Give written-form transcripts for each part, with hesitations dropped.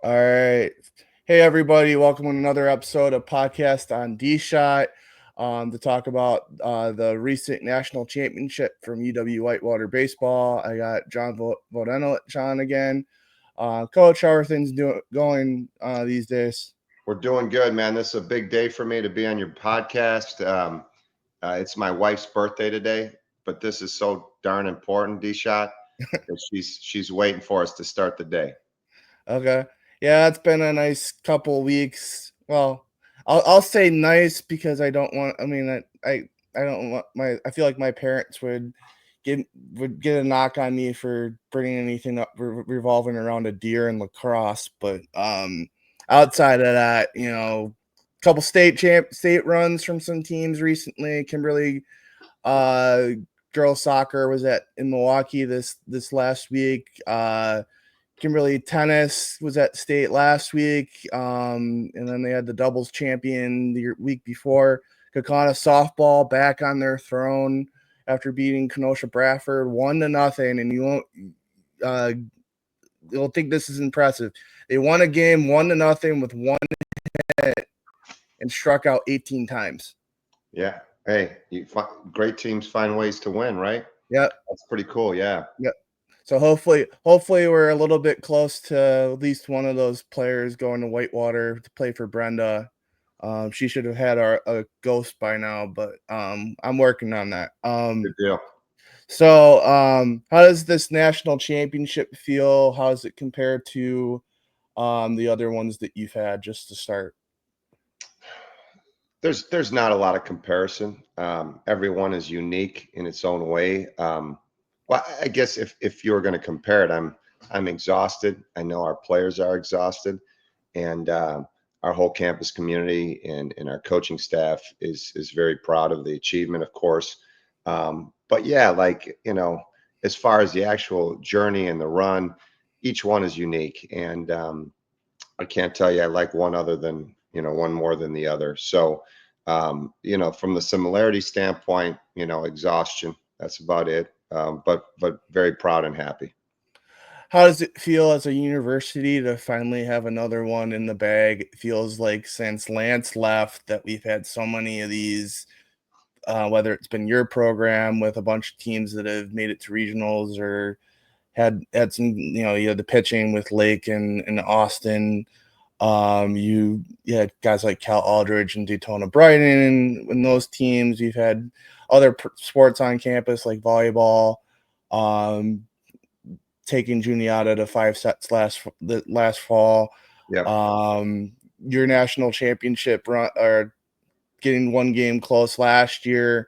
All right. Hey, everybody. Welcome to another episode of Podcast on D-Shot to talk about the recent national championship from UW-Whitewater baseball. I got John Vodenlich on again. Coach, how are things going these days? We're doing good, man. This is a big day for me to be on your podcast. It's my wife's birthday today, but this is so darn important, D-Shot, that she's waiting for us to start the day. Okay. Yeah, it's been a nice couple weeks. Well, I'll say nice because I don't want. I mean, I don't want my. I feel like my parents get would get a knock on me for bringing anything up revolving around a deer and lacrosse. But outside of that, couple state runs from some teams recently. Kimberly, uh, girls soccer was at in Milwaukee this last week. Kimberly tennis was at state last week, and then they had the doubles champion the week before. Kakana softball back on their throne after beating Kenosha Bradford 1-0, and uh, you'll think this is impressive. They won a game 1-0 with one hit and struck out 18 times. Yeah. Hey, great teams find ways to win, right? Yep, That's pretty cool. Yeah. yep. So hopefully we're a little bit close to at least one of those players going to Whitewater to play for Brenda. She should have had a ghost by now, but I'm working on that. Good deal. How does this national championship feel? How does it compare to the other ones that you've had just to start? There's not a lot of comparison. Everyone is unique in its own way. Well, I guess if you're going to compare it, I'm exhausted. I know our players are exhausted, and our whole campus community and our coaching staff is very proud of the achievement, of course. But yeah, as far as the actual journey and the run, each one is unique, and I can't tell you I like one other than one more than the other. So, from the similarity standpoint, exhaustion. That's about it. But very proud and happy. How does it feel as a university to finally have another one in the bag? It feels like since Lance left that we've had so many of these, whether it's been your program with a bunch of teams that have made it to regionals or had some, you had the pitching with Lake and Austin. You had guys like Cal Aldridge and Daytona Brighton in those teams. You've had other sports on campus like volleyball. Um, Taking Juniata to 5 sets last fall. Yep. Um, your national championship run or getting one game close last year.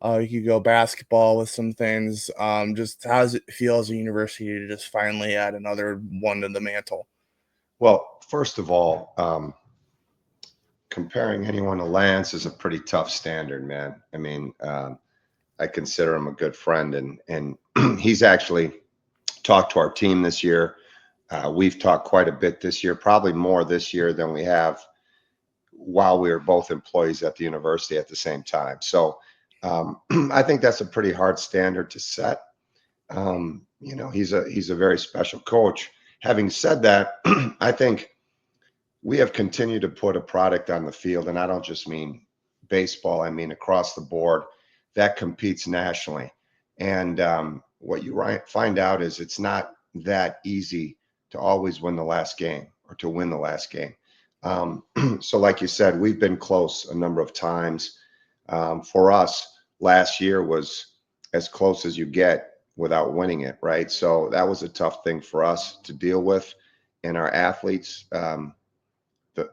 You could go basketball with some things. Just how does it feel as a university to just finally add another one to the mantle? Well, first of all, comparing anyone to Lance is a pretty tough standard, man. I mean, I consider him a good friend, and he's actually talked to our team this year. We've talked quite a bit this year, probably more this year than we have while we were both employees at the university at the same time. So I think that's a pretty hard standard to set. He's a very special coach. Having said that, I think we have continued to put a product on the field, and I don't just mean baseball. I mean across the board that competes nationally. And what you find out is it's not that easy to always win the last game or to win the last game. So, like you said, we've been close a number of times. For us, last year was as close as you get without winning it, right? So that was a tough thing for us to deal with, and our athletes.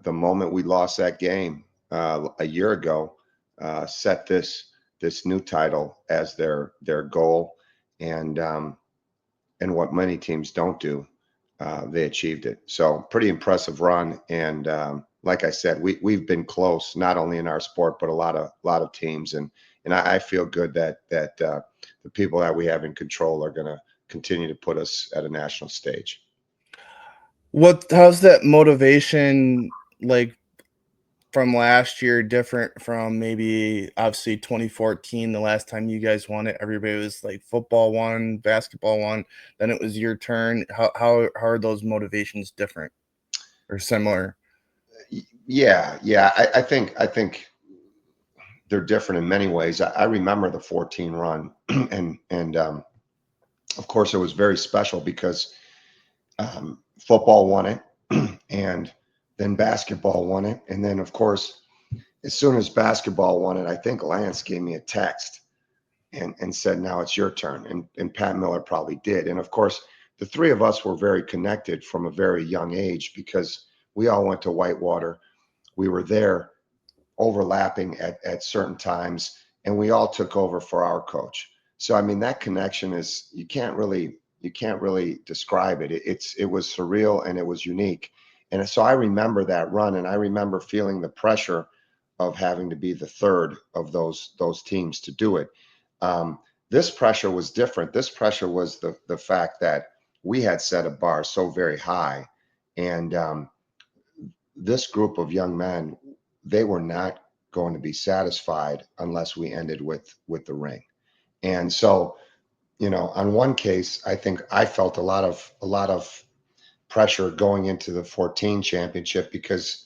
The moment we lost that game a year ago, set this new title as their goal, and what many teams don't do, they achieved it. So pretty impressive run, and like I said, we've been close not only in our sport but a lot of teams, and I feel good that the people that we have in control are going to continue to put us at a national stage. How's that motivation like from last year different from maybe obviously 2014, the last time you guys won it? Everybody was like football won, basketball won, then it was your turn. How are those motivations different? or similar? Yeah. I think they're different in many ways. I remember the 14 run, and of course it was very special because football won it, and then basketball won it, and then of course as soon as basketball won it, I think Lance gave me a text and said, "Now it's your turn." And Pat Miller probably did. And of course, the three of us were very connected from a very young age because we all went to Whitewater. We were there overlapping at certain times, and we all took over for our coach. So I mean, that connection is you can't really describe it. It was surreal and it was unique. And so I remember that run, and I remember feeling the pressure of having to be the third of those teams to do it. This pressure was different. This pressure was the fact that we had set a bar so very high, and this group of young men, they were not going to be satisfied unless we ended with the ring. And so, on one case, I think I felt a lot of pressure going into the 14 championship because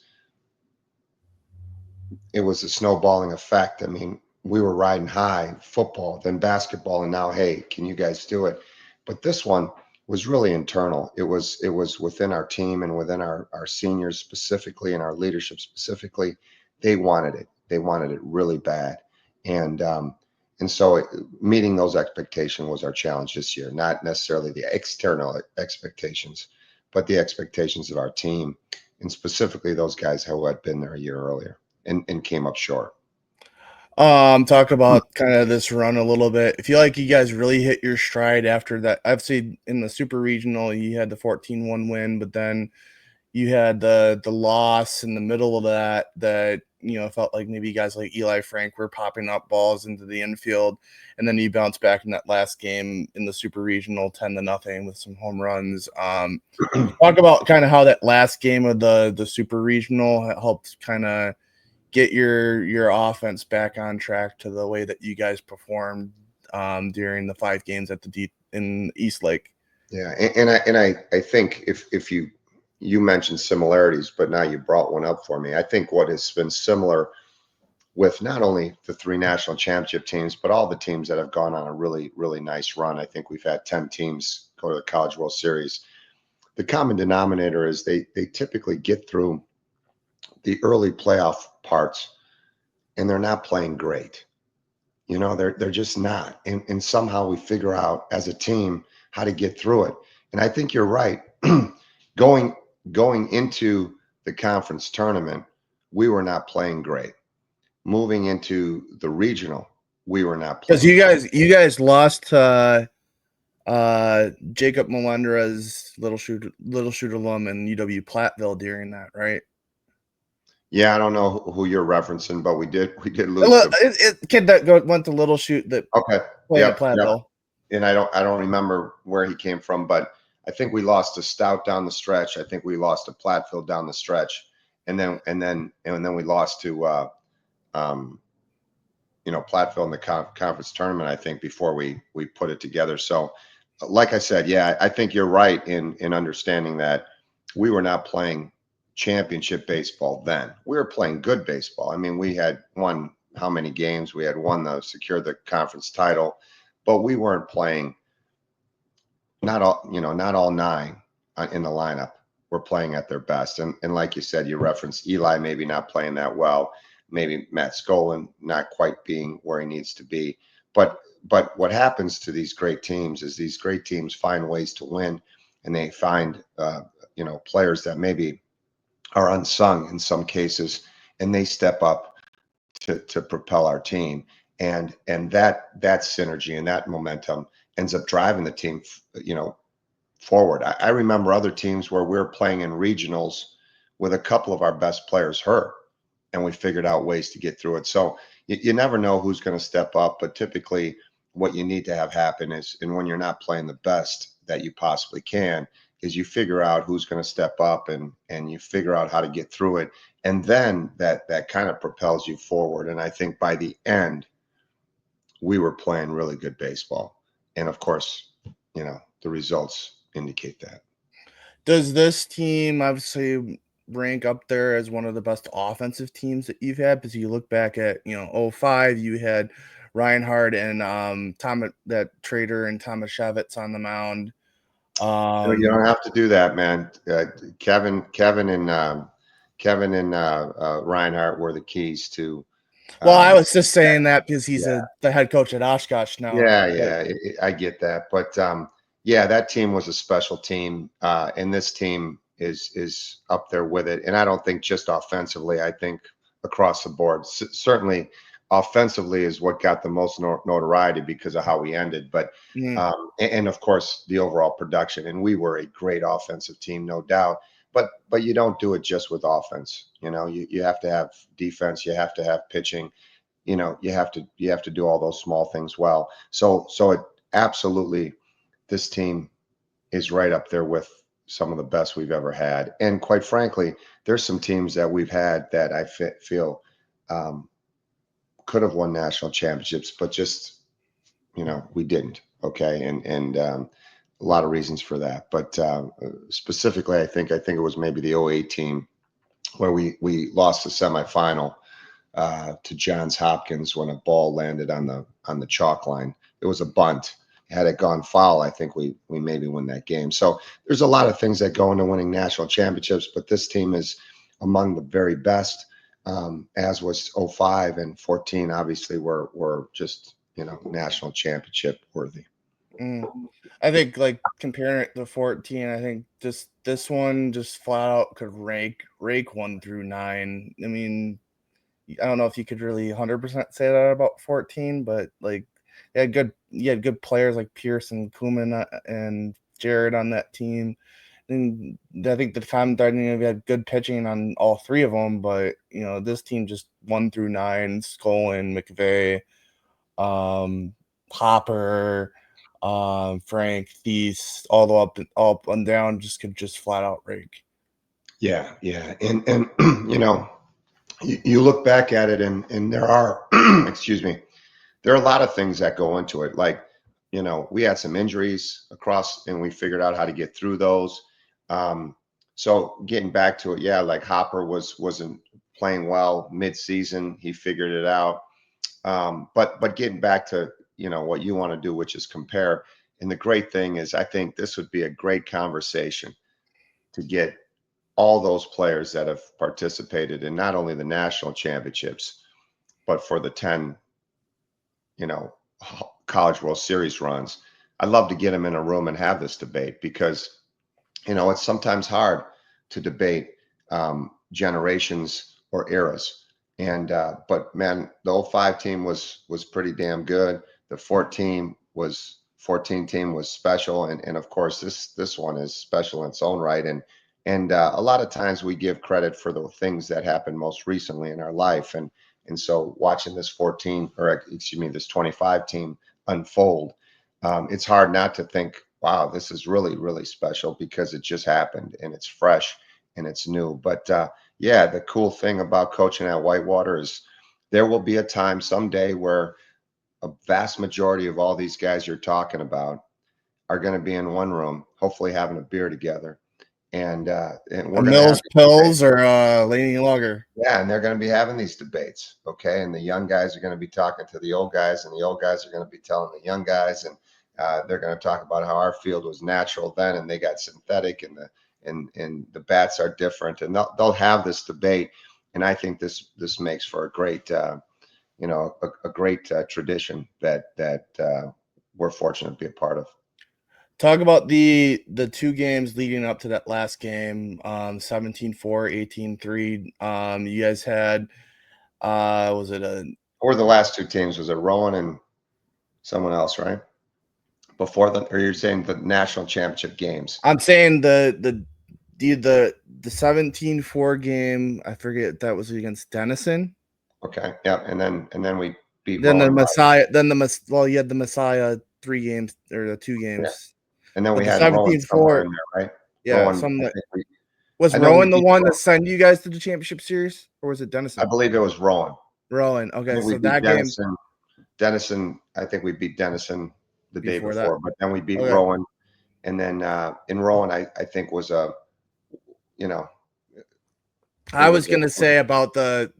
it was a snowballing effect. I mean, we were riding high, football, then basketball, and now, hey, can you guys do it? But this one was really internal. It was within our team and within our seniors specifically and our leadership specifically. They wanted it. They wanted it really bad, and meeting those expectations was our challenge this year. Not necessarily the external expectations, but the expectations of our team, and specifically those guys who had been there a year earlier and came up short. Talk about kind of this run a little bit. I feel like you guys really hit your stride after that. I've seen in the super regional, you had the 14-1 win, but then you had the loss in the middle of that felt like maybe guys like Eli Frank were popping up balls into the infield, and then you bounced back in that last game in the super regional 10-0 with some home runs. Talk about kind of how that last game of the super regional helped kind of get your offense back on track to the way that you guys performed during the 5 games at the deep in East Lake. Yeah, and I think if you mentioned similarities, but now you brought one up for me. I think what has been similar with not only the three national championship teams, but all the teams that have gone on a really, really nice run. I think we've had 10 teams go to the College World Series. The common denominator is they typically get through the early playoff parts and they're not playing great. They're just not. And somehow we figure out as a team how to get through it. And I think you're right. going going into the conference tournament, we were not playing great. Moving into the regional, we were not Because playing great. you guys lost to Jacob Melendra's little shoot alum in UW Platteville during that, right? Yeah, I don't know who you're referencing, but we did lose Look, to. kid that went to Little Shoot that Okay. played at Yep. Platteville. And I don't remember where he came from, but I think we lost to Stout down the stretch. I think we lost to Platteville down the stretch, and then we lost to um, Platteville in the conference tournament. I think before we put it together. So, like I said, yeah, I think you're right in understanding that we were not playing championship baseball then. We were playing good baseball. I mean, we had won how many games? We had won secured the conference title, but we weren't playing not all nine in the lineup were playing at their best. And like you said, you referenced Eli maybe not playing that well, maybe Matt Skolin not quite being where he needs to be. But what happens to these great teams is these great teams find ways to win, and they find players that maybe are unsung in some cases, and they step up to propel our team. And that synergy and that momentum ends up driving the team, forward. I remember other teams where we're playing in regionals with a couple of our best players hurt, and we figured out ways to get through it. So you never know who's going to step up, but typically what you need to have happen is, and when you're not playing the best that you possibly can, is you figure out who's going to step up and you figure out how to get through it, and then that kind of propels you forward. And I think by the end, we were playing really good baseball, and of course, the results indicate that. Does this team obviously? rank up there as one of the best offensive teams that you've had? Because you look back at, '05, you had Reinhardt and Tom that Trader and Thomas Shevitz on the mound. You don't have to do that, man. Kevin and Reinhardt were the keys to. Well, I Um, was just saying that because he's yeah, the head coach at Oshkosh now. yeah, But yeah. I get that, but yeah, that team was a special team, and this team is up there with it. And I don't think just offensively. I think across the board, certainly offensively is what got the most notoriety because of how we ended. But mm, and of course the overall production. And we were a great offensive team, no doubt. But you don't do it just with offense. You have to have defense. You have to have pitching. You have to do all those small things well. So it absolutely, this team is right up there with some of the best we've ever had. And quite frankly, there's some teams that we've had that I feel could have won national championships, but just we didn't. Okay, and a lot of reasons for that. But specifically, I think it was maybe the '08 team where we lost the semifinal to Johns Hopkins when a ball landed on the chalk line. It was a bunt. Had it gone foul, I think we maybe win that game. So there's a lot of things that go into winning national championships, but this team is among the very best. As was '05 and '14. Obviously, were just national championship worthy. mm. I think like comparing it to 14, I think just this one just flat out could rank 1 through 9. I mean, I don't know if you could really 100% say that about 14, but like you had good players like Pierce and Kuman and Jared on that team. And I think the time that we had good pitching on all three of them, but this team just 1 through 9, Skolin, McVeigh, Hopper, Frank, Thies, all up and down, just could just flat out rake. Yeah, yeah, and you look back at it, and there are excuse me, there are a lot of things that go into it. Like, we had some injuries across, and we figured out how to get through those. So getting back to it, yeah, like Hopper wasn't playing well mid-season. He figured it out. But getting back to what you want to do, which is compare. And the great thing is, I think this would be a great conversation to get all those players that have participated in not only the national championships, but for the 10 you know, College World Series runs. I'd love to get them in a room and have this debate because, it's sometimes hard to debate generations or eras. But man, the '05 team was pretty damn good. The 14 team was special, and of course this one is special in its own right. And a lot of times we give credit for the things that happened most recently in our life, and so watching this 14, or excuse me, this 25 team unfold, it's hard not to think, wow, this is really, really special because it just happened and it's fresh and it's new. But yeah, the cool thing about coaching at Whitewater is there will be a time someday where a vast majority of all these guys you're talking about are going to be in one room, hopefully having a beer together. And A we're going to have Mills Pills or Laney Lager. yeah, and they're going to be having these debates, okay? And the young guys are going to be talking to the old guys, and the old guys are going to be telling the young guys, and they're going to talk about how our field was natural then, and they got synthetic, and the bats are different, and they'll have this debate, and I think this makes for a great a great tradition that we're fortunate to be a part of. Talk about the two games leading up to that last game, 17-4, 18-3. You guys had was it a Or the last two teams, was it Rowan and someone else, right? Before or you're saying the national championship games? I'm saying the 17-4 game, I forget that was against Denison. Okay, yeah, and then we beat Then the Rowan. Messiah, you had the Messiah 3 games or the 2 games. And then But we the had Rowan somewhere 17-4, in there, right? yeah, Rowan, some I think was I know we Rowan the beat one Rowan. that sent you guys to the championship series, or was it I Denison? believe it was Rowan. Rowan. I Okay, think we so beat that game Denison. Denison, I think we beat Denison the day before that. before, but then we beat Okay. Rowan. And then in Rowan, I think was a, you know, It I was was gonna say about the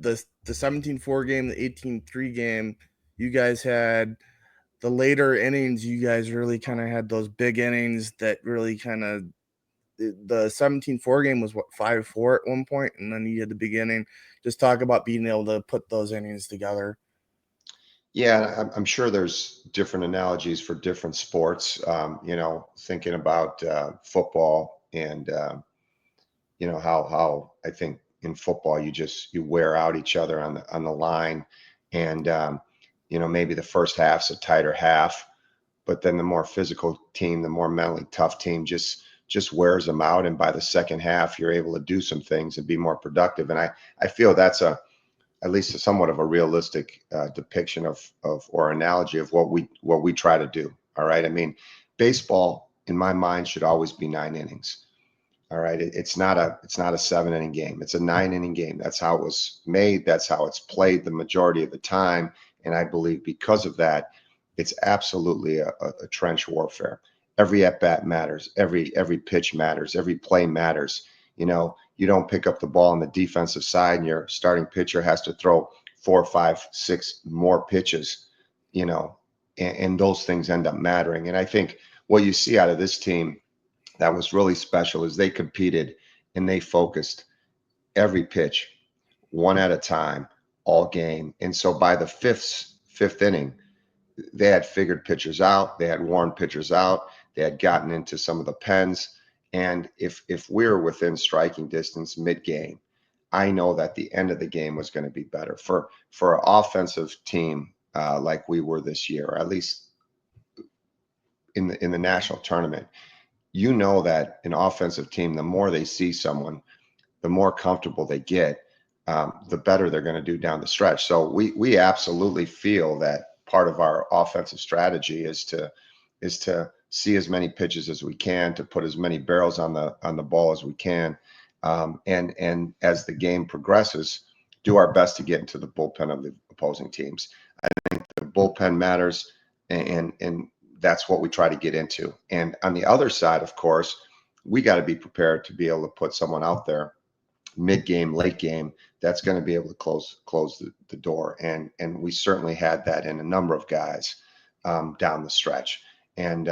17-4 game, the 18-3 game. You guys had the later innings. You guys really kind of had those big innings that really kind of the 17-4 game was what 5-4 at one point, and then you had the beginning. Just talk about being able to put those innings together. Yeah, I'm sure there's different analogies for different sports. Thinking about football and how I think in football you wear out each other on the line, and maybe the first half's a tighter half, but then the more physical team, the more mentally tough team just wears them out, and by the second half you're able to do some things and be more productive. And I feel that's at least somewhat of a realistic depiction of or analogy of what we try to do. All right. I mean, baseball in my mind should always be 9 innings. All right. It's not a 7 inning game. It's a 9 inning game. That's how it was made. That's how it's played the majority of the time. And I believe because of that, it's absolutely a trench warfare. Every at bat matters. Every pitch matters. Every play matters. You don't pick up the ball on the defensive side, and your starting pitcher has to throw 4, 5, 6 more pitches. And those things end up mattering. And I think what you see out of this team that was really special is they competed and they focused every pitch one at a time all game. And so by the fifth inning, they had figured pitchers out, they had worn pitchers out, they had gotten into some of the pens. And if we're within striking distance mid game, I know that the end of the game was going to be better for an offensive team like we were this year, or at least in the national tournament. That an offensive team, the more they see someone, the more comfortable they get, the better they're going to do down the stretch. So we absolutely feel that part of our offensive strategy is to see as many pitches as we can, to put as many barrels on the ball as we can, and as the game progresses, do our best to get into the bullpen of the opposing teams. I think the bullpen matters, and that's what we try to get into. And on the other side, of course, we got to be prepared to be able to put someone out there mid game, late game, that's going to be able to close the door. And we certainly had that in a number of guys down the stretch. And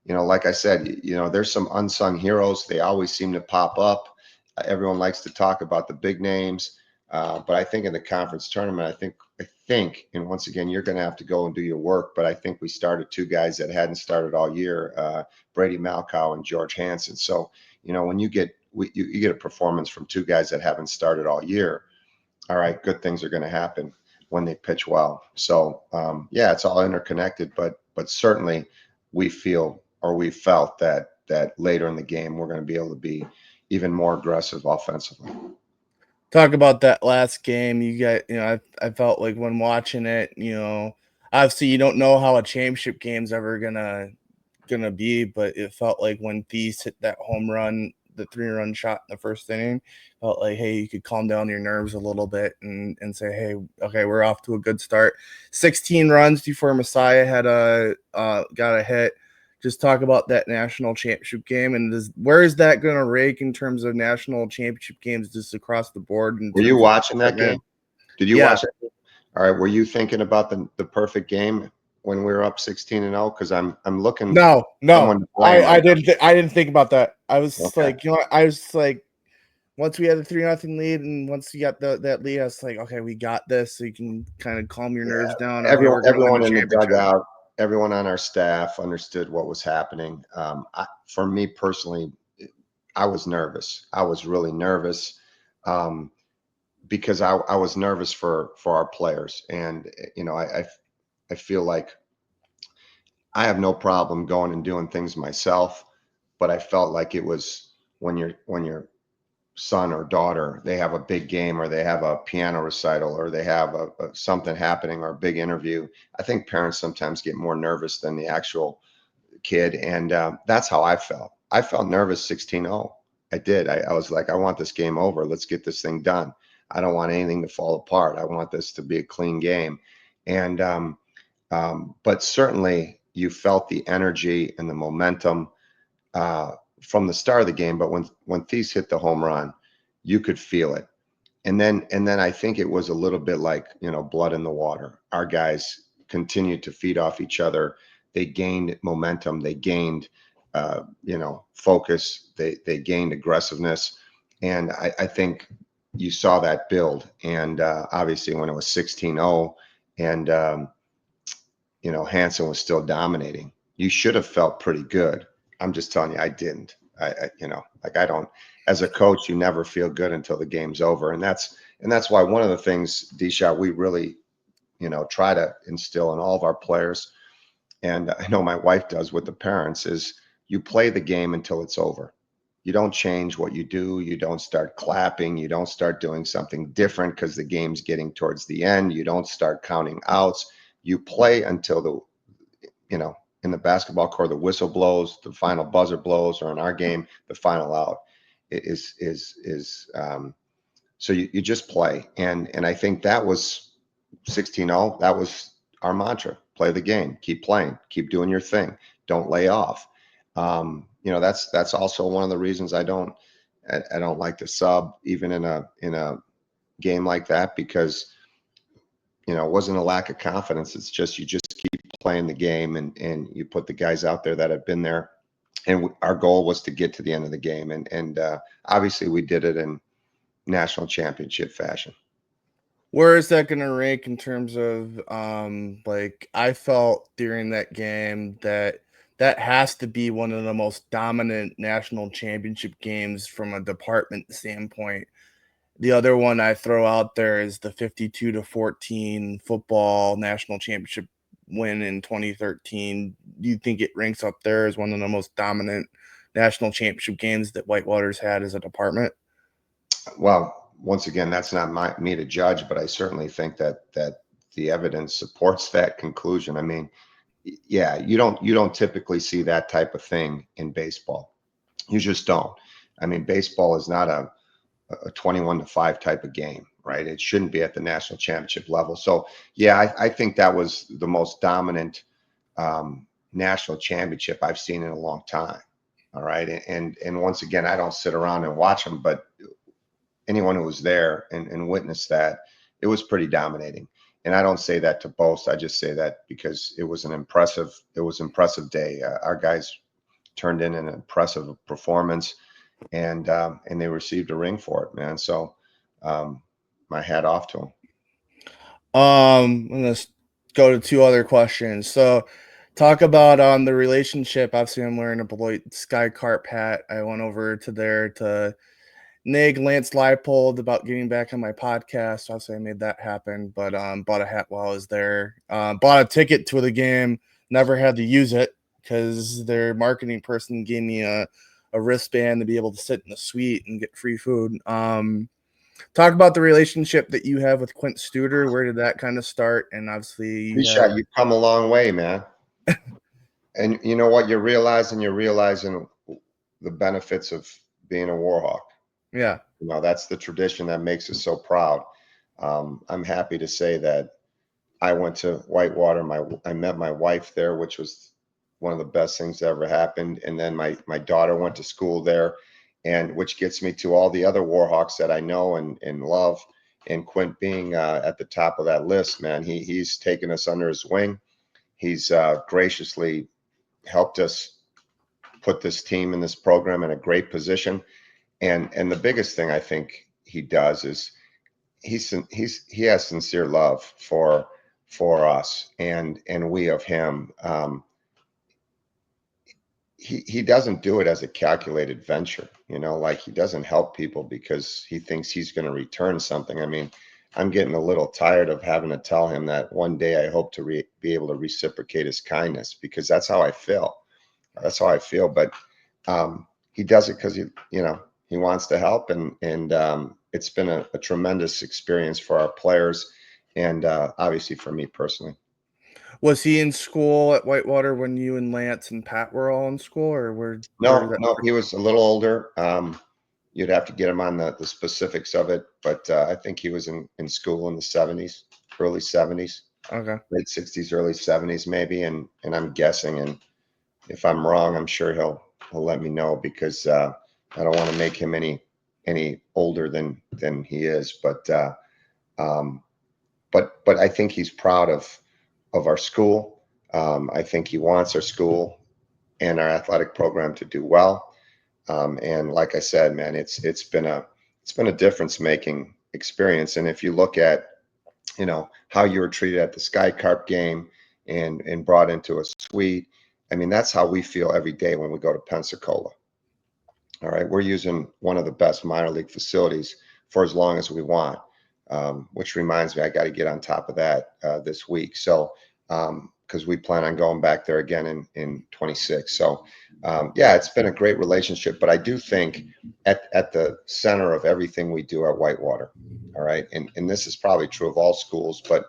like I said, there's some unsung heroes. They always seem to pop up. Everyone likes to talk about the big names, but I think in the conference tournament, I think, and once again, you're going to have to go and do your work. But I think we started 2 guys that hadn't started all year, Brady Malkow and George Hansen. So when you get a performance from 2 guys that haven't started all year, all right, good things are going to happen when they pitch well. So yeah, it's all interconnected, but certainly we felt that later in the game we're going to be able to be even more aggressive offensively. Talk about that last game. You got, I felt like when watching it, obviously you don't know how a championship game's ever gonna be, but it felt like when Thies hit that home run, the 3-run shot in the first inning, felt like, hey, you could calm down your nerves a little bit and say, hey, okay, we're off to a good start. 16 runs before Messiah had got a hit. Just talk about that national championship game, and where is that going to rake in terms of national championship games just across the board? Were you watching that game? Did you Yeah. watch it? All right. Were you thinking about the perfect game when we were up 16-0? Because I'm looking No, someone to blame I right didn't. I didn't think about that. I was now. Okay. like, I was like, once we had a 3-0 lead, and once you got that lead, I was like, okay, we got this. So you can kind of calm your nerves down. Okay, we're going to win the Everyone in the championship. dugout, everyone on our staff understood what was happening. For me personally, I was nervous. I was really nervous because I was nervous for our players, and I feel like I have no problem going and doing things myself, but I felt like it was when your son or daughter, they have a big game, or they have a piano recital, or they have something happening, or a big interview. I think parents sometimes get more nervous than the actual kid, and that's how I felt. I felt nervous 16-0. I did. I was like, I want this game over. Let's get this thing done. I don't want anything to fall apart. I want this to be a clean game. And but certainly you felt the energy and the momentum from the start of the game. But when Thies hit the home run, you could feel it. And then I think it was a little bit like, blood in the water. Our guys continued to feed off each other. They gained momentum. They gained, focus. They gained aggressiveness. And I think you saw that build. And obviously when it was 16-0 and, Hanson was still dominating, you should have felt pretty good. I'm just telling you, I didn't. I don't, as a coach, you never feel good until the game's over. And that's why one of the things, D-Shot, we really, try to instill in all of our players, and I know my wife does with the parents, is you play the game until it's over. You don't change what you do. You don't start clapping. You don't start doing something different because the game's getting towards the end. You don't start counting outs. You play until in the basketball court, the whistle blows, the final buzzer blows, or in our game, the final out is so you just play. And I think that was 16-0. That was our mantra: play the game, keep playing, keep doing your thing, don't lay off. That's also one of the reasons I don't like to sub even in a game like that, because it wasn't a lack of confidence. It's just you just keep playing the game, and you put the guys out there that have been there. And our goal was to get to the end of the game, and obviously we did it in national championship fashion. Where is that going to rank in terms of like, I felt during that game that has to be one of the most dominant national championship games from a department standpoint. The other one I throw out there is the 52-14 football national championship win in 2013. Do you think it ranks up there as one of the most dominant national championship games that Whitewater's had as a department? Well, once again, that's not me to judge, but I certainly think that the evidence supports that conclusion. I mean, yeah, you don't typically see that type of thing in baseball. You just don't. I mean, baseball is not a 21-5 type of game, right? It shouldn't be at the national championship level. So yeah, I think that was the most dominant national championship I've seen in a long time. All right. And once again, I don't sit around and watch them, but anyone who was there and witnessed that, it was pretty dominating. And I don't say that to boast. I just say that because it was impressive day. Our guys turned in an impressive performance, and they received a ring for it, man. So my hat off to them. I'm gonna go to two other questions. So, talk about the relationship. Obviously, I'm wearing a Beloit Sky Carp hat. I went over to there to nag Lance Leipold about getting back on my podcast. Obviously, I made that happen. But bought a hat while I was there. Bought a ticket to the game. Never had to use it because their marketing person gave me a wristband to be able to sit in the suite and get free food. Talk about the relationship that you have with Quint Studer. Where did that kind of start? And obviously, you have, Misha, you've come a long way, man. And you know what? You're realizing the benefits of being a Warhawk. yeah. That's the tradition that makes us so proud. I'm happy to say that I went to Whitewater. I met my wife there, which was one of the best things that ever happened. And then my daughter went to school there, and which gets me to all the other Warhawks that I know and love. And Quint being at the top of that list, man, he's taken us under his wing. He's graciously helped us put this team and this program in a great position. And the biggest thing I think he does is he has sincere love for us and we of him. He doesn't do it as a calculated venture, like he doesn't help people because he thinks he's going to return something. I mean, I'm getting a little tired of having to tell him that one day I hope to be able to reciprocate his kindness, because that's how I feel. That's how I feel. But he does it because he wants to help, and it's been a tremendous experience for our players, and obviously for me personally. Was he in school at Whitewater when you and Lance and Pat were all in school, or where did No, that? no, he was a little older. You'd have to get him on the specifics of it, but I think he was in school in the 70s, early 70s, Okay. late 60s, early 70s maybe, and I'm guessing, and if I'm wrong, I'm sure he'll let me know, because I don't want to make him any any older than he is, um, but I think he's proud of our school. I think he wants our school and our athletic program to do well. And like I said, man, it's been a difference making experience. And if you look at how you were treated at the Sky Carp game and brought into a suite, I mean that's how we feel every day when we go to Pensacola. All right, we're using one of the best minor league facilities for as long as we want, which reminds me, I got to get on top of that this week. So, because we plan on going back there again in 26. So, yeah, it's been a great relationship. But I do think at the center of everything we do at Whitewater, all right, and this is probably true of all schools, but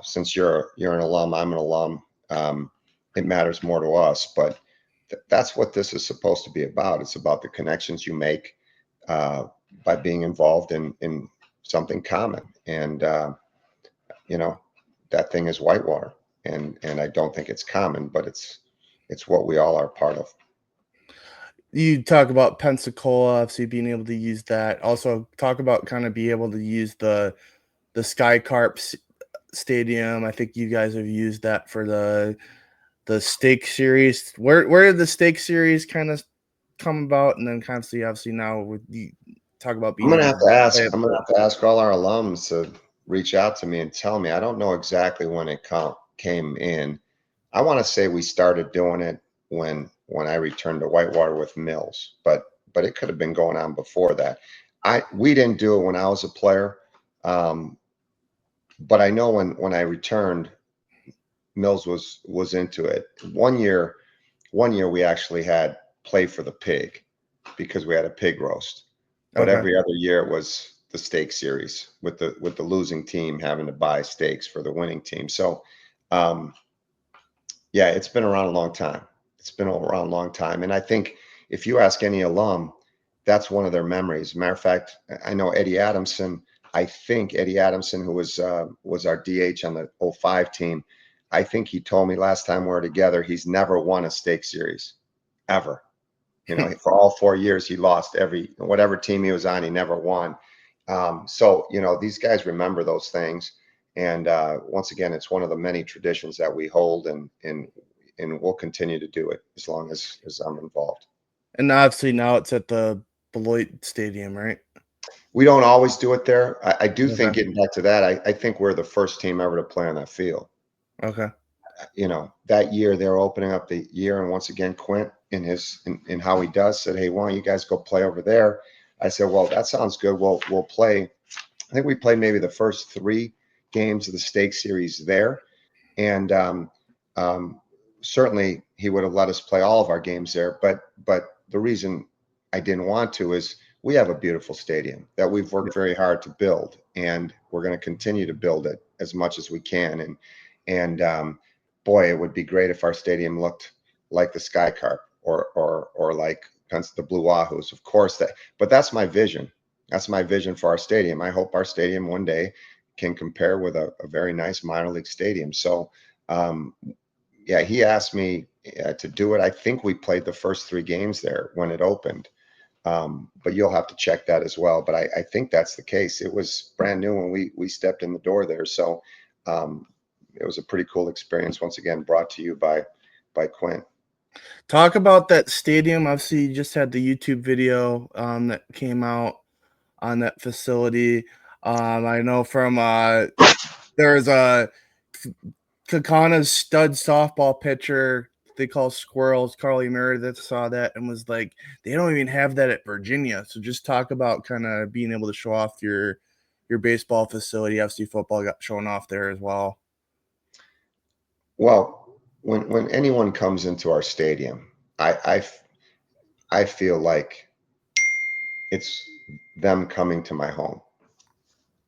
since you're an alum, I'm an alum. It matters more to us, but that's what this is supposed to be about. It's about the connections you make uh, by being involved in something common, and you know that thing is Whitewater, and I don't think it's common, but it's what we all are part of. You talk about Pensacola, obviously being able to use that. Also, talk about kind of be able to use the Sky Carps stadium. I think you guys have used that for the stake series. Where did the stake series kind of come about? And then obviously now with you talk about I'm being gonna able have to to play ask. at I'm gonna the have to ask all our alums to reach out to me and tell me. I don't know exactly when it came in. I want to say we started doing it when I returned to Whitewater with Mills, but it could have been going on before that. We didn't do it when I was a player, um, but I know when I returned, Mills was into it. One year we actually had play for the pig because we had a pig roast, but okay. every other year it was the steak series with the losing team having to buy steaks for the winning team. So, um, yeah, it's been around a long time. It's been around a long time, and I think if you ask any alum, that's one of their memories. Matter of fact, I know Eddie Adamson. I think Eddie Adamson, who was our DH on the '05 team, I think he told me last time we were together, he's never won a steak series ever. For all 4 years, he lost whatever team he was on, he never won. So, these guys remember those things. And once again, it's one of the many traditions that we hold, and we'll continue to do it as long as I'm involved. And obviously now it's at the Beloit Stadium, right? We don't always do it there. I do think Okay. getting back to that, I think we're the first team ever to play on that field. Okay. That year they were opening up the year, and once again, Quint in how he does said, "Hey, why don't you guys go play over there?" I said, "Well, that sounds good. We'll play." I think we played maybe the first 3 games of the stake series there, and um, certainly he would have let us play all of our games there. But the reason I didn't want to is we have a beautiful stadium that we've Yeah. worked very hard to build, and we're going to continue to build it as much as we can. And boy, it would be great if our stadium looked like the Sky Carp or like the Blue Wahoos. Of course, but that's my vision. That's my vision for our stadium. I hope our stadium one day can compare with a very nice minor league stadium. So, um, yeah, he asked me to do it. I think we played the first 3 games there when it opened. But you'll have to check that as well. But I think that's the case. It was brand new when we stepped in the door there. So um, it was a pretty cool experience. Once again, brought to you by Quint. Talk about that stadium. Obviously, you just had the YouTube video that came out on that facility. I know from there's a Kakana's stud softball pitcher they call Squirrels, Carly Meredith saw that and was like, they don't even have that at Virginia. So just talk about kind of being able to show off your baseball facility. Obviously, football got shown off there as well. Well, when anyone comes into our stadium, I feel like it's them coming to my home.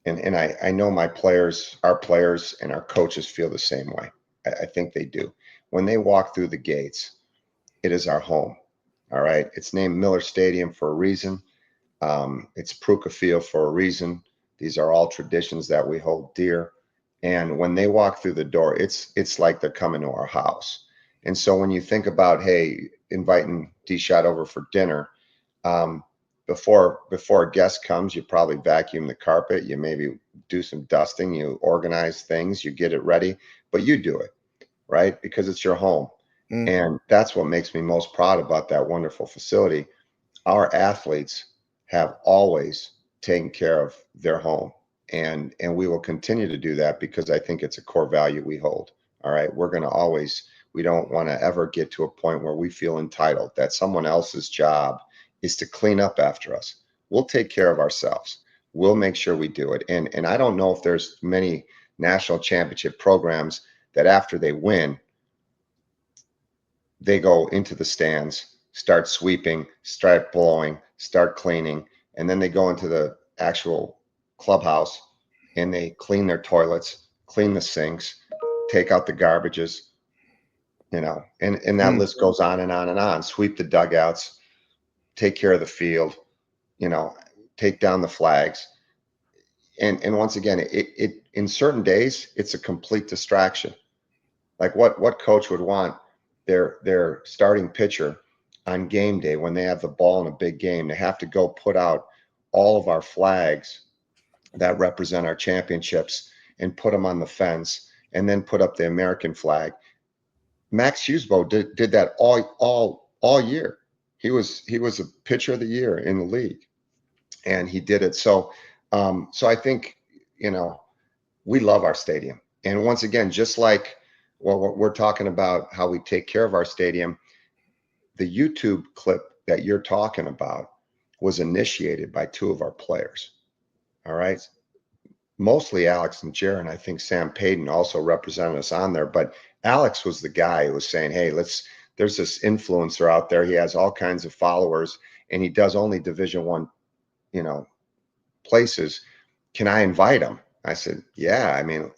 And I know our players and our coaches feel the same way. I think they do. When they walk through the gates, it is our home. All right. It's named Miller Stadium for a reason. It's Pruka Field for a reason. These are all traditions that we hold dear. And when they walk through the door, it's like they're coming to our house. And so when you think about, hey, inviting D Shot over for dinner, um, before a guest comes, you probably vacuum the carpet, you maybe do some dusting, you organize things, you get it ready, but you do it, right? Because it's your home. Mm. And that's what makes me most proud about that wonderful facility. Our athletes have always taken care of their home, and we will continue to do that because I think it's a core value we hold. All right, we're going to always, we don't want to ever get to a point where we feel entitled that someone else's job is to clean up after us. We'll take care of ourselves. We'll make sure we do it. And I don't know if there's many national championship programs that after they win, they go into the stands, start sweeping, start blowing, start cleaning, and then they go into the actual clubhouse and they clean their toilets, clean the sinks, take out the garbages, and that Mm. list goes on and on and on. Sweep the dugouts, take care of the field, you know, take down the flags. And once again, it in certain days, it's a complete distraction. Like what coach would want their starting pitcher on game day when they have the ball in a big game to have to go put out all of our flags that represent our championships and put them on the fence and then put up the American flag. Max Husebo did that all year. He was a pitcher of the year in the league, and he did it. So I think you know we love our stadium. And once again, just like what we're talking about, how we take care of our stadium, the YouTube clip that you're talking about was initiated by two of our players. All right. Mostly Alex and Jaron. I think Sam Payton also represented us on there, but Alex was the guy who was saying, hey, there's this influencer out there. He has all kinds of followers and he does only Division I, places. Can I invite him? I said, yeah. I mean,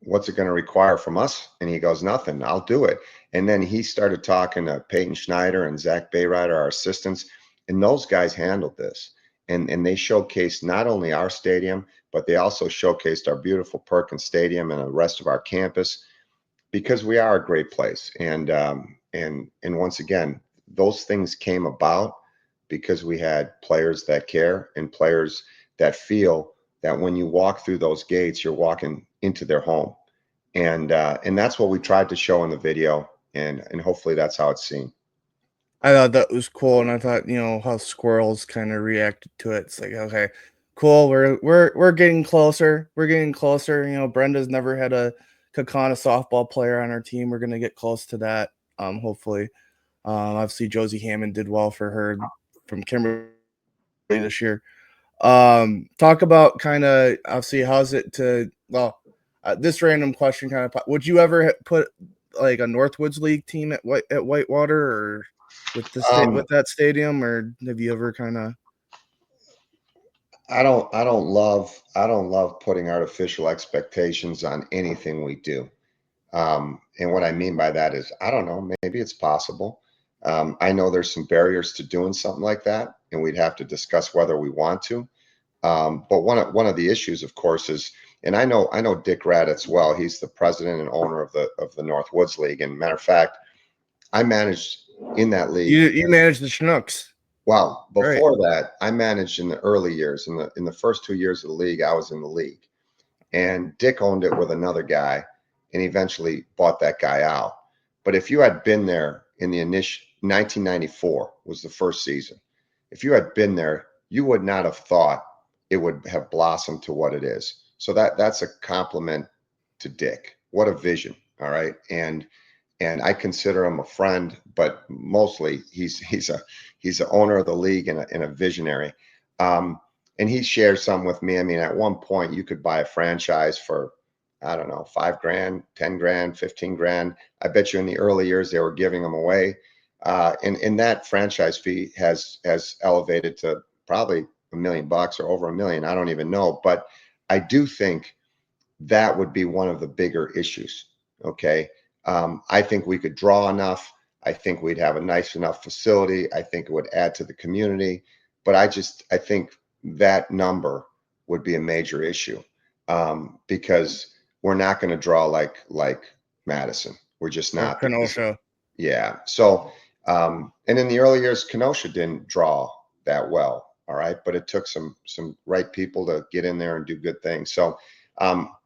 what's it going to require from us? And he goes, nothing, I'll do it. And then he started talking to Peyton Schneider and Zach Bayrider, our assistants, and those guys handled this. And they showcased not only our stadium, but they also showcased our beautiful Perkins Stadium and the rest of our campus because we are a great place. And once again, those things came about because we had players that care and players that feel that when you walk through those gates, you're walking into their home. And that's what we tried to show in the video, and hopefully that's how it's seen. I thought that was cool, and I thought, how squirrels kind of reacted to it. It's like, okay, cool, we're getting closer. We're getting closer. Brenda's never had a Kakana softball player on our team. We're gonna get close to that. Hopefully. Obviously Josie Hammond did well for her from Kimberly this year. Talk about kind of obviously how's it to this random question kind of would you ever put like a Northwoods League team at Whitewater or with the state with that stadium, or have you ever kind of I don't love putting artificial expectations on anything we do. And what I mean by that is, I don't know, maybe it's possible. I know there's some barriers to doing something like that, and we'd have to discuss whether we want to. But one of the issues, of course, is, and I know Dick Raditz well. He's the president and owner of the Northwoods League. And matter of fact, I managed in that league. you manage the Chinooks, Well, right? before that, I managed in the early years. In the first 2 years of the league, I was in the league, and Dick owned it with another guy, and eventually bought that guy out. But if you had been there in the initial 1994 was the first season, if you had been there, you would not have thought it would have blossomed to what it is. So that's a compliment to Dick. What a vision! All right, and I consider him a friend, but mostly he's the owner of the league and a visionary. And he shared some with me. I mean, at one point you could buy a franchise for, I don't know, $5,000, $10,000, $15,000. I bet you in the early years they were giving them away. And that franchise fee has elevated to probably $1 million or over $1 million. I don't even know, but I do think that would be one of the bigger issues. Okay. I think we could draw enough. I think we'd have a nice enough facility. I think it would add to the community. But I think that number would be a major issue, because we're not going to draw like Madison. We're just Or not. Kenosha? Yeah. So, and in the early years, Kenosha didn't draw that well. All right, but it took some right people to get in there and do good things. So,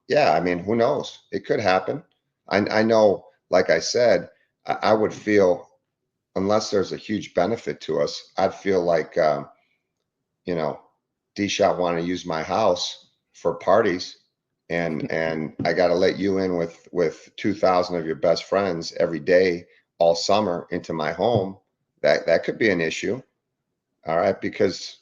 yeah, I mean, who knows? It could happen. I know, like I said, I would feel, unless there's a huge benefit to us, I'd feel like, you know, D-Shot want to use my house for parties, and I got to let you in with 2,000 of your best friends every day all summer into my home. That could be an issue. All right, because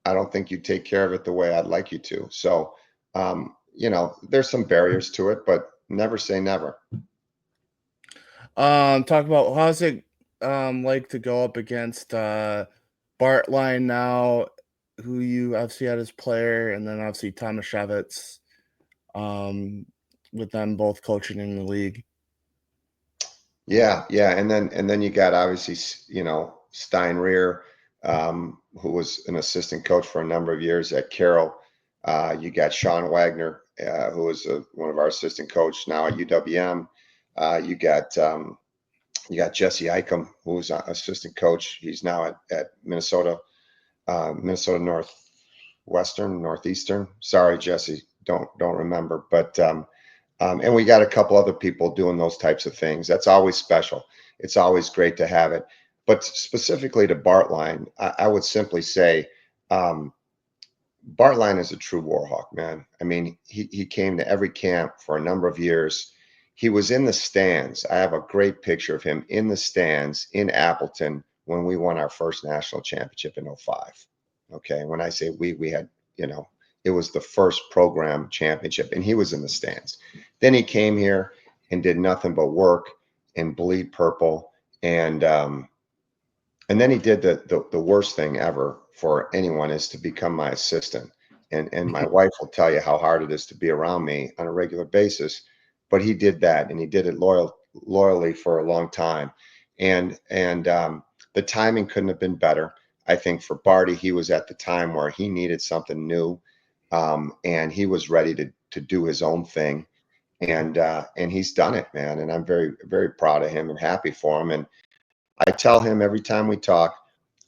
I don't think you take care of it the way I'd like you to. So, there's some barriers to it, but never say never. Talk about how's it like to go up against Bartline now, who you obviously had as player, and then obviously Thomas Shavitz, um, with them both coaching in the league. Yeah, yeah, and then you got obviously Steinreer, who was an assistant coach for a number of years at Carroll. You got Sean Wagner, who was one of our assistant coach now at UWM. You got Jesse Eicham, who's an assistant coach. He's now at Minnesota, Minnesota Northeastern. Sorry, Jesse, don't remember, but and we got a couple other people doing those types of things. That's always special. It's always great to have it. But specifically to Bartline, I would simply say um, Bartline is a true Warhawk, man. I mean, he came to every camp for a number of years. He was in the stands. I have a great picture of him in the stands in Appleton when we won our first national championship in '05. Okay. When I say we had, it was the first program championship, and he was in the stands. Then he came here and did nothing but work and bleed purple. And then he did the worst thing ever for anyone, is to become my assistant. And my wife will tell you how hard it is to be around me on a regular basis. But he did that, and he did it loyally for a long time. And the timing couldn't have been better. I think for Barty, he was at the time where he needed something new, and he was ready to do his own thing. And he's done it, man. And I'm very, very proud of him and happy for him. And I tell him every time we talk,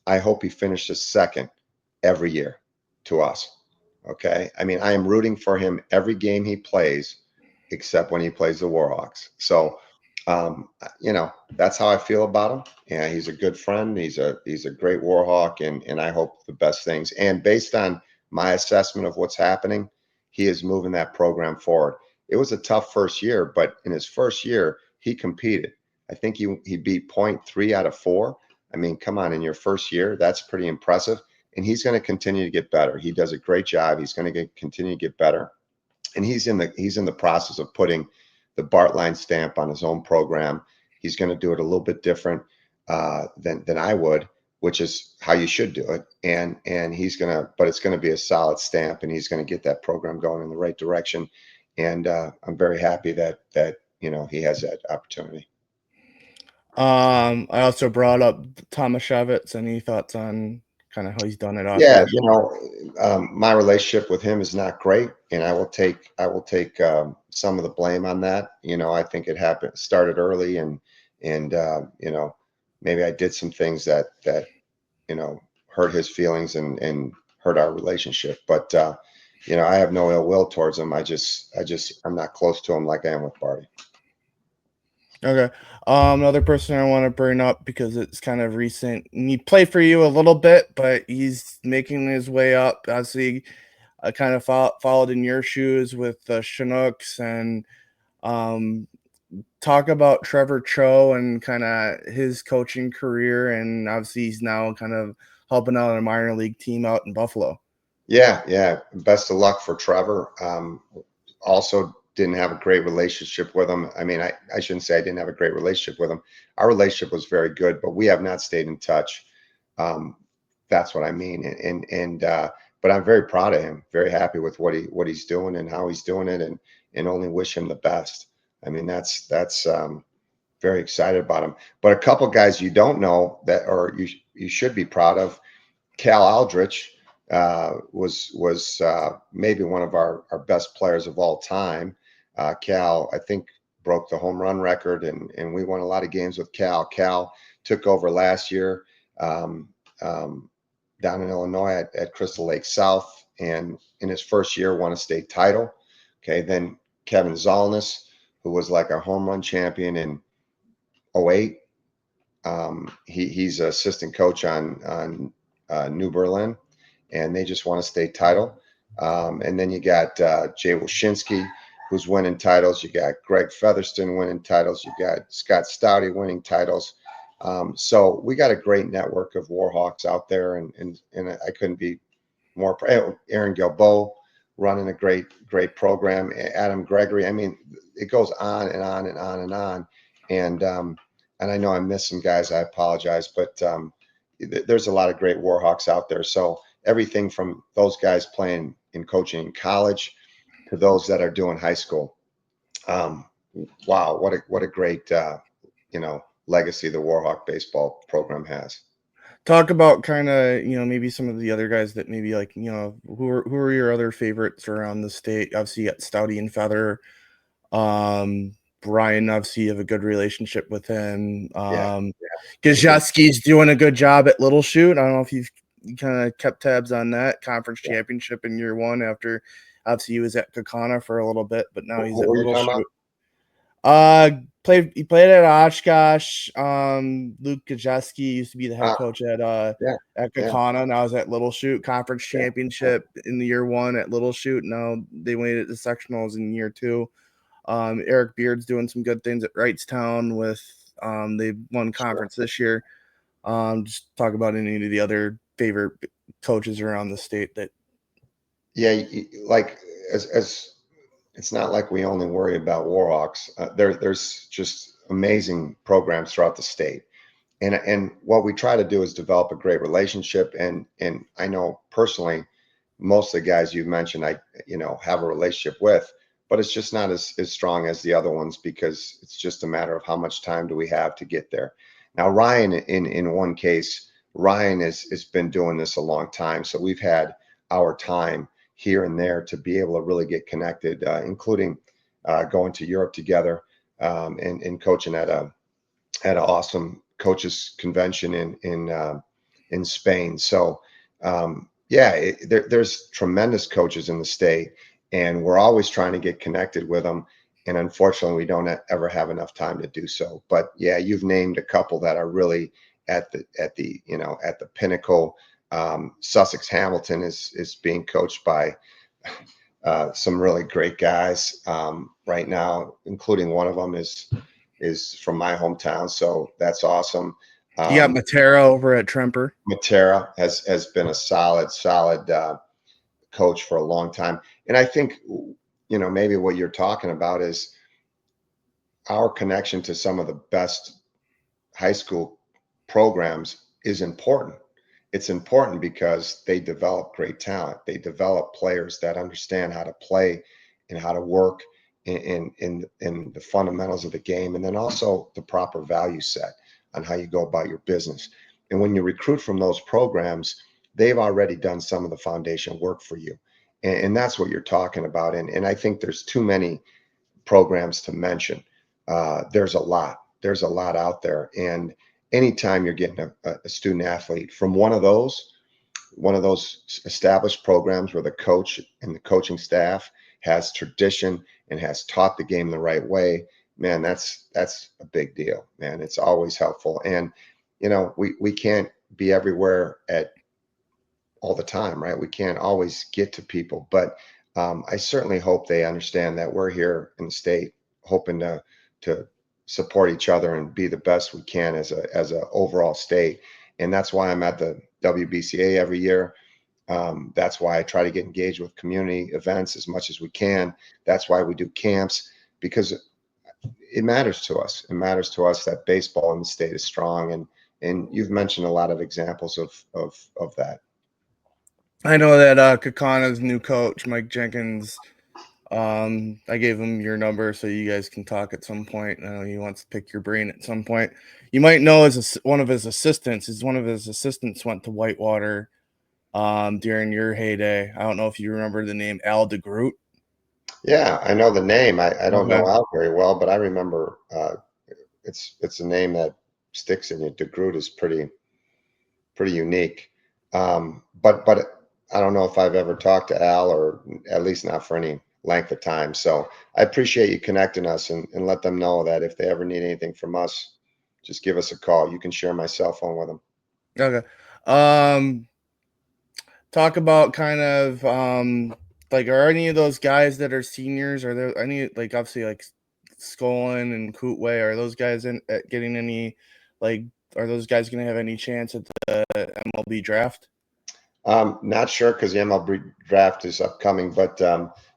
I hope he finishes second every year to us. Okay. I mean, I am rooting for him every game he plays, except when he plays the Warhawks. So, that's how I feel about him. Yeah, he's a good friend. He's a great Warhawk, and I hope the best things. And based on my assessment of what's happening, he is moving that program forward. It was a tough first year, but in his first year, he competed. I think he beat point 3 out of 4. I mean, come on, in your first year, that's pretty impressive. And he's going to continue to get better. He does a great job. He's going to continue to get better. And he's in the process of putting the Bartline stamp on his own program. He's going to do it a little bit different than I would, which is how you should do it. And but it's going to be a solid stamp, and he's going to get that program going in the right direction. And I'm very happy that he has that opportunity. I also brought up Thomas Shavitz. Any thoughts on kind of how he's done it off the Yeah, ice? my relationship with him is not great, and I will take some of the blame on that. I think it started early, and maybe I did some things that hurt his feelings and hurt our relationship. But I have no ill will towards him. I'm not close to him like I am with Barty. Okay. Another person I want to bring up because it's kind of recent. And he played for you a little bit, but he's making his way up. Obviously, I kind of followed in your shoes with the Chinooks, and um, talk about Trevor Cho and kind of his coaching career. And obviously, he's now kind of helping out a minor league team out in Buffalo. Yeah, yeah. Best of luck for Trevor. Also didn't have a great relationship with him. I mean, I shouldn't say I didn't have a great relationship with him. Our relationship was very good, but we have not stayed in touch. Um, that's what I mean. But I'm very proud of him, very happy with what he's doing and how he's doing it, and only wish him the best. I mean, that's very excited about him. But a couple guys you don't know that, or you should be proud of. Cal Aldrich was maybe one of our best players of all time. Cal, I think, broke the home run record, and we won a lot of games with Cal. Cal took over last year. Um, um, down in Illinois at Crystal Lake South, and in his first year won a state title. Okay, then Kevin Zolness, who was like a home run champion in '08. He's an assistant coach on New Berlin, and they just won a state title. And then you got Jay Wilshinsky, who's winning titles. You got Greg Featherston winning titles. You got Scott Stouty winning titles. So we got a great network of Warhawks out there, and I couldn't be more. Aaron Gilbo running a great program. Adam Gregory. I mean, it goes on and on and on and on. And I know I missed some guys. I apologize, but there's a lot of great Warhawks out there. So everything from those guys playing and coaching in college to those that are doing high school. Um, wow, what a great legacy the Warhawk baseball program has. Talk about kind of, maybe some of the other guys that maybe like, who are your other favorites around the state? Obviously, you got Stouty and Feather. Brian, obviously, you have a good relationship with him. Yeah, Gajewski's doing a good job at Little Shoot. I don't know if you've kind of kept tabs on that conference championship in year one after obviously he was at Kakana for a little bit, but now he's what at were you Little talking Shoot. about? He played at Oshkosh. Luke Gajewski used to be the head Uh, coach at yeah, yeah, Kakana. Now he's at Little Shoot conference yeah. championship in the year one at Little Shoot. Now they went at the sectionals in year two. Eric Beard's doing some good things at Wrightstown with they won Sure. conference this year. Just talk about any of the other favorite coaches around the state that Yeah, like as it's not like we only worry about Warhawks. There's just amazing programs throughout the state. And what we try to do is develop a great relationship. And I know personally, most of the guys you've mentioned, I have a relationship with, but it's just not as strong as the other ones because it's just a matter of how much time do we have to get there. Now, Ryan, in one case, Ryan has been doing this a long time, so we've had our time here and there to be able to really get connected, including going to Europe together and coaching at an awesome coaches convention in Spain. So yeah, there's tremendous coaches in the state, and we're always trying to get connected with them. And unfortunately, we don't ever have enough time to do so. But yeah, you've named a couple that are really at the pinnacle. Sussex Hamilton is being coached by some really great guys right now, including one of them is from my hometown, so that's awesome. you got Matera over at Tremper. Matera has been a solid coach for a long time, and I think maybe what you're talking about is our connection to some of the best high school programs is important. It's important because they develop great talent. They develop players that understand how to play and how to work in the fundamentals of the game, and then also the proper value set on how you go about your business. And when you recruit from those programs, they've already done some of the foundation work for you. And that's what you're talking about. And I think there's too many programs to mention. There's a lot. There's a lot out there. And anytime you're getting a student athlete from one of those established programs where the coach and the coaching staff has tradition and has taught the game the right way, man, that's a big deal, man. It's always helpful. And we can't be everywhere at all the time, right? We can't always get to people, but I certainly hope they understand that we're here in the state hoping to support each other and be the best we can as a overall state. And that's why I'm at the WBCA every year. That's why I try to get engaged with community events as much as we can. That's why we do camps, because it matters to us. It matters to us that baseball in the state is strong, and you've mentioned a lot of examples of that. I know that Kakana's new coach, Mike Jenkins, I gave him your number so you guys can talk at some point. I know he wants to pick your brain at some point. You might know one of his assistants. One of his assistants went to Whitewater during your heyday. I don't know if you remember the name Al DeGroot. Yeah, I know the name. I don't Okay. know Al very well, but I remember it's a name that sticks in you. DeGroot is pretty unique. But I don't know if I've ever talked to Al, or at least not for any length of time. So I appreciate you connecting us, and let them know that if they ever need anything from us, just give us a call. You can share my cell phone with them. Okay. Um, talk about kind of like, are any of those guys that are seniors? Are there any, like, obviously like Skolin and Kootway? Are those guys in getting any, like, are those guys going to have any chance at the MLB draft? Not sure because the MLB draft is upcoming, but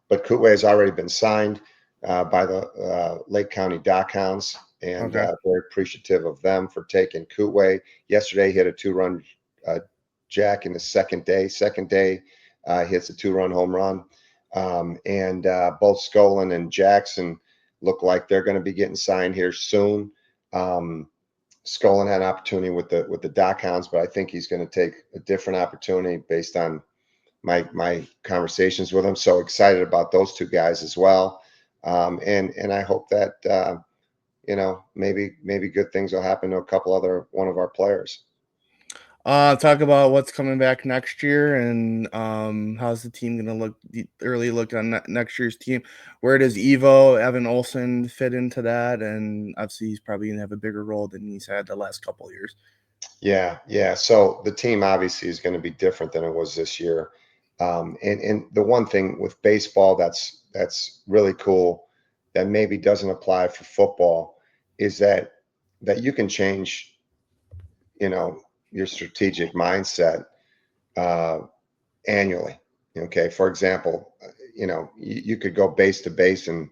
Kootway has already been signed by the Lake County Dockhounds, and Okay. very appreciative of them for taking Kootway. Yesterday, he hit a two-run jack in the second day. Second day, hits a two-run home run, and both Skolin and Jackson look like they're going to be getting signed here soon. Skolin had an opportunity with the Dockhounds, but I think he's going to take a different opportunity based on my conversations with him. So excited about those two guys as well, and I hope that maybe good things will happen to a couple other one of our players. Talk about what's coming back next year, and how's the team going to look? The early look on next year's team. Where does Evo Evan Olson fit into that? And obviously, he's probably going to have a bigger role than he's had the last couple of years. Yeah, yeah. So the team obviously is going to be different than it was this year. And the one thing with baseball that's really cool that maybe doesn't apply for football is that you can change, your strategic mindset uh, annually. Okay, for example, you could go base to base and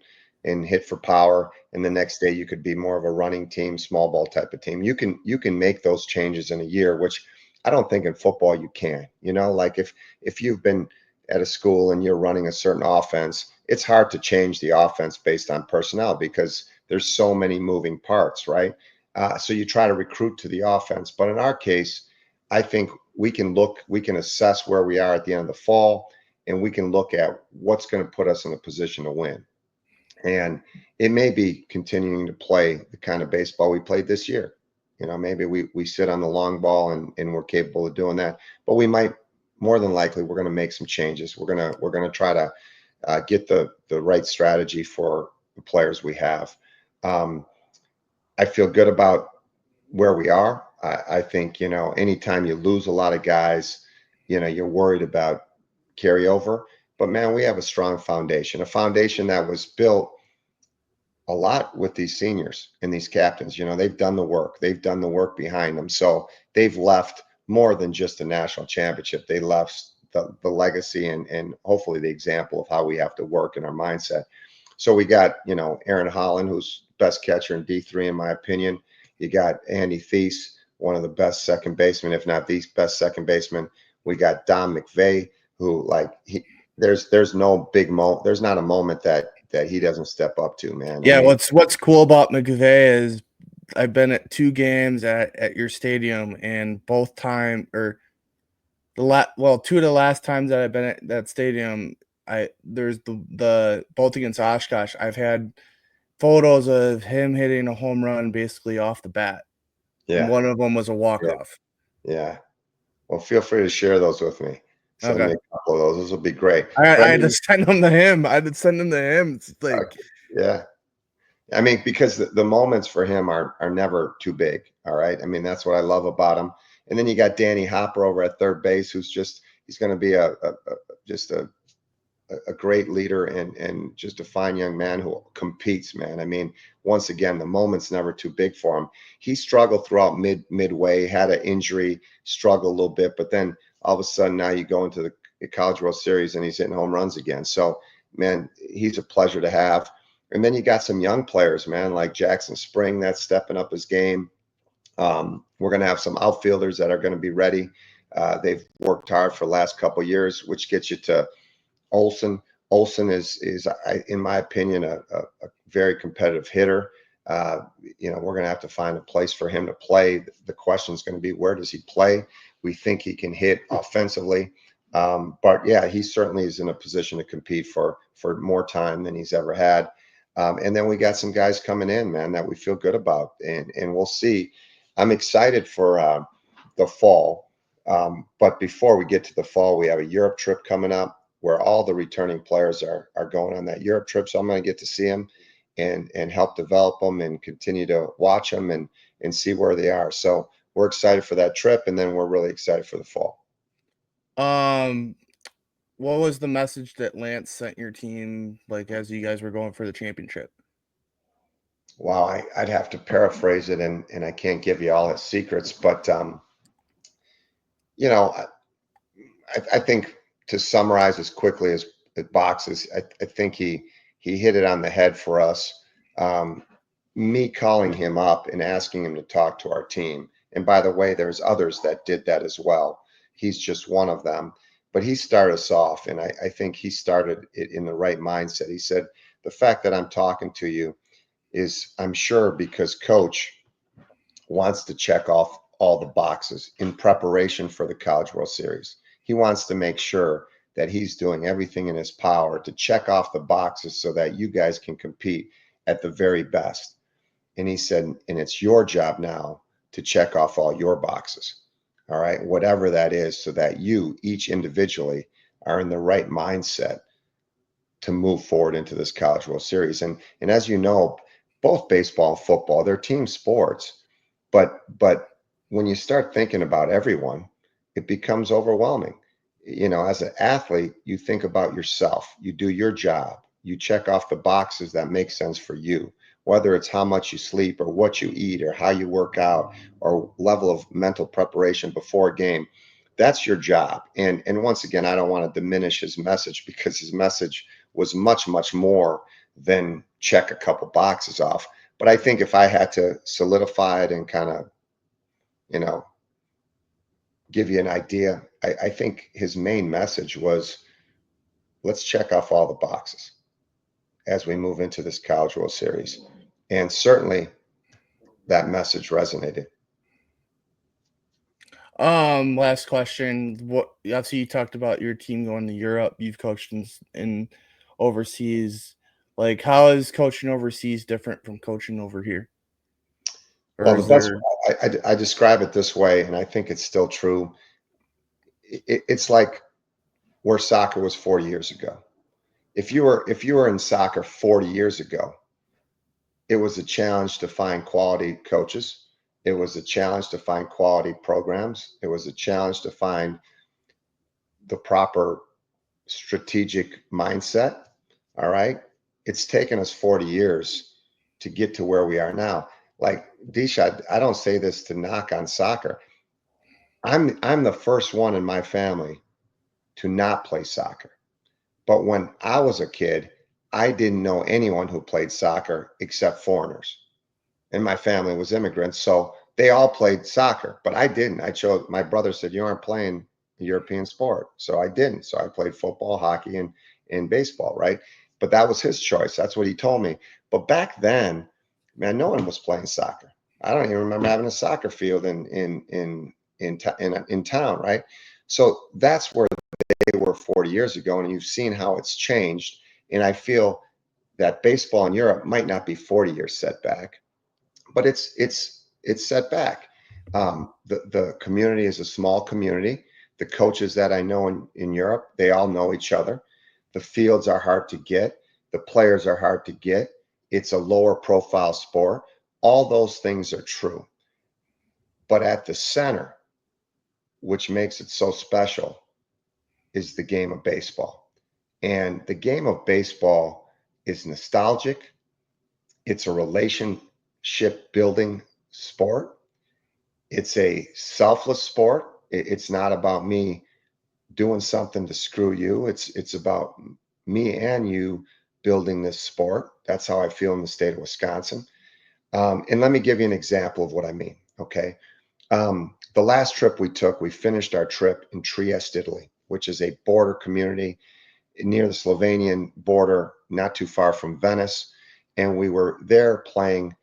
hit for power, and the next day you could be more of a running team, small ball type of team. You can make those changes in a year, which I don't think in football you can. Like if you've been at a school and you're running a certain offense, it's hard to change the offense based on personnel because there's so many moving parts, right? So you try to recruit to the offense, but in our case, I think we can assess where we are at the end of the fall, and we can look at what's going to put us in a position to win. And it may be continuing to play the kind of baseball we played this year. Maybe we sit on the long ball and we're capable of doing that, but we might, more than likely, we're going to make some changes. We're going to try to get the right strategy for the players we have. Um, I feel good about where we are. I think, anytime you lose a lot of guys, you're worried about carryover. But man, we have a strong foundation, a foundation that was built a lot with these seniors and these captains. They've done the work. They've done the work behind them. So they've left more than just a national championship. They left the legacy and hopefully the example of how we have to work in our mindset. So we got, Aaron Holland, who's best catcher in D3, in my opinion. You got Andy Thies, one of the best second basemen, if not the best second baseman. We got Don McVeigh, who there's no there's not a moment that he doesn't step up to, man. I Yeah, mean, what's cool about McVay is I've been at 2 games at your stadium, and both time or two of the last times that I've been at that stadium, there's the both against Oshkosh. I've had photos of him hitting a home run basically off the bat, and yeah, one of them was a walk yeah, off. yeah. Well, feel free to share those with me. Send Okay, me a couple of those. Those will be great. I, But I I had to mean, send them to him. I had to send them to him. It's like, yeah. I mean, because the moments for him are never too big. All right. I mean, that's what I love about him. And then you got Danny Hopper over at third base, he's going to be just a great leader and just a fine young man who competes, man. I mean, once again, the moment's never too big for him. He struggled throughout midway, had an injury, struggled a little bit, but then all of a sudden now you go into the College World Series and he's hitting home runs again. So, man, he's a pleasure to have. And then you got some young players, man, like Jackson Spring that's stepping up his game. We're going to have some outfielders that are going to be ready. They've worked hard for the last couple of years, which gets you to Olson. Olson is in my opinion, a very competitive hitter. We're going to have to find a place for him to play. The question is going to be, where does he play? We think he can hit offensively. But yeah, he certainly is in a position to compete for more time than he's ever had. And then we got some guys coming in, man, that we feel good about, and we'll see. I'm excited for the fall. But before we get to the fall, we have a Europe trip coming up where all the returning players are going on that Europe trip. So I'm going to get to see them and help develop them and continue to watch them and see where they are. So we're excited for that trip, and then we're really excited for the fall. Um, what was the message that Lance sent your team, like, as you guys were going for the championship? Wow, I'd have to paraphrase it, and I can't give you all his secrets, but you know, I think to summarize as quickly as it boxes, I think he hit it on the head for us. Um, Me calling him up and asking him to talk to our team. And by the way, there's others that did that as well. He's just one of them. But he started us off, and I think he started it in the right mindset. He said, the fact that I'm talking to you is, I'm sure, because coach wants to check off all the boxes in preparation for the College World Series. He wants to make sure that he's doing everything in his power to check off the boxes so that you guys can compete at the very best. And he said, and it's your job now to check off all your boxes. All right, whatever that is, so that you each individually are in the right mindset to move forward into this College World Series. And as you know, both baseball and football, they're team sports, but when you start thinking about everyone, it becomes overwhelming. You know, as an athlete, you think about yourself, you do your job, you check off the boxes that make sense for you, whether it's how much you sleep or what you eat or how you work out or level of mental preparation before a game. That's your job. And once again, I don't want to diminish his message, because his message was much, much more than check a couple boxes off. But I think if I had to solidify it and kind of, you know, give you an idea, I think his main message was, let's check off all the boxes as we move into this College World Series. And certainly that message resonated. Last question. What, obviously you talked about your team going to Europe. You've coached in overseas. Like, how is coaching overseas different from coaching over here? Or Well, is the best there? I describe it this way, and I think it's still true. It's like where soccer was 40 years ago. If you were in soccer 40 years ago, it was a challenge to find quality coaches. It was a challenge to find quality programs. It was a challenge to find the proper strategic mindset. All right. It's taken us 40 years to get to where we are now. Like, Disha, I don't say this to knock on soccer. I'm the first one in my family to not play soccer. But when I was a kid, I didn't know anyone who played soccer except foreigners. And my family was immigrants, so they all played soccer, but I didn't. I chose, my brother said, you aren't playing a European sport. So I didn't. So I played football, hockey, and baseball, right? But that was his choice. That's what he told me. But back then, man, no one was playing soccer. I don't even remember having a soccer field in town, right? So that's where they were 40 years ago, and you've seen how it's changed. And I feel that baseball in Europe might not be 40 years setback, but it's set back. The community is a small community. The coaches that I know in Europe, they all know each other. The fields are hard to get. The players are hard to get. It's a lower profile sport. All those things are true. But at the center, which makes it so special, is the game of baseball. And the game of baseball is nostalgic. It's a relationship building sport. It's a selfless sport. It's not about me doing something to screw you. It's about me and you building this sport. That's how I feel in the state of Wisconsin. And let me give you an example of what I mean. Okay. The last trip we took, we finished our trip in Trieste, Italy, which is a border community near the Slovenian border, not too far from Venice. And we were there playing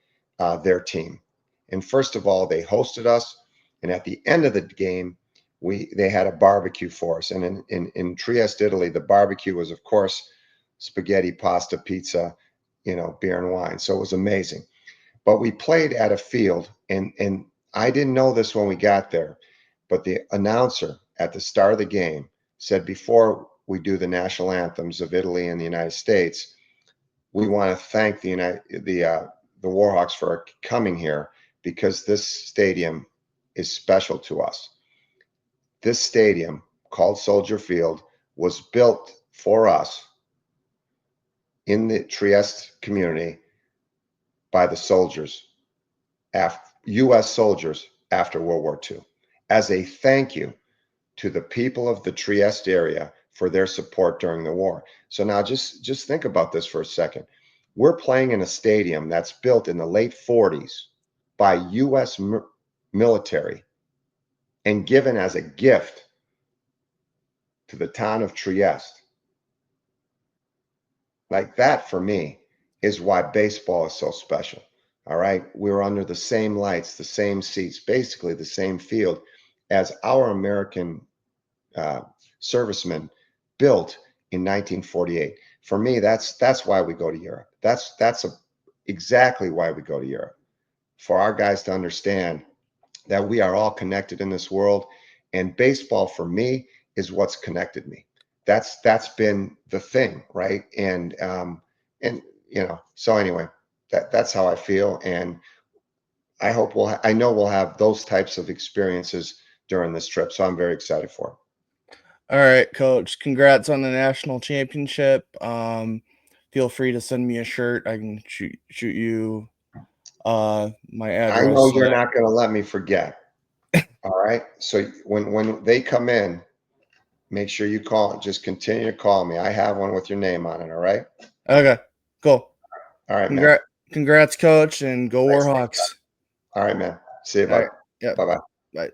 their team. And first of all, they hosted us. And at the end of the game, they had a barbecue for us. And in Trieste, Italy, the barbecue was, of course, spaghetti, pasta, pizza, beer and wine. So it was amazing. But we played at a field, and I didn't know this when we got there, but the announcer at the start of the game said, before we do the national anthems of Italy and the United States, we want to thank the Warhawks for coming here because this stadium is special to us. This stadium, called Soldier Field, was built for us in the Trieste community by the soldiers, U.S. soldiers after World War II, as a thank you to the people of the Trieste area for their support during the war. So now just think about this for a second. We're playing in a stadium that's built in the late 40s by U.S. military and given as a gift to the town of Trieste. Like that, for me, is why baseball is so special. All right. We were under the same lights, the same seats, basically the same field as our American servicemen built in 1948. For me, that's why we go to Europe. That's exactly why we go to Europe, for our guys to understand that we are all connected in this world, and baseball for me is what's connected me. That's been the thing, right? And so anyway, that's how I feel, and I know we'll have those types of experiences during this trip, so I'm very excited for it. All right, Coach. Congrats on the national championship. Feel free to send me a shirt. I can shoot you my I address. know So you're that, not going to let me forget. All right. So when they come in, make sure you call. Just continue to call me. I have one with your name on it. All right. okay, cool. All right, man. Congrats, Coach, and go Thanks. Warhawks. All right, man. See you, All bud. right. Yep. Bye bye. Bye.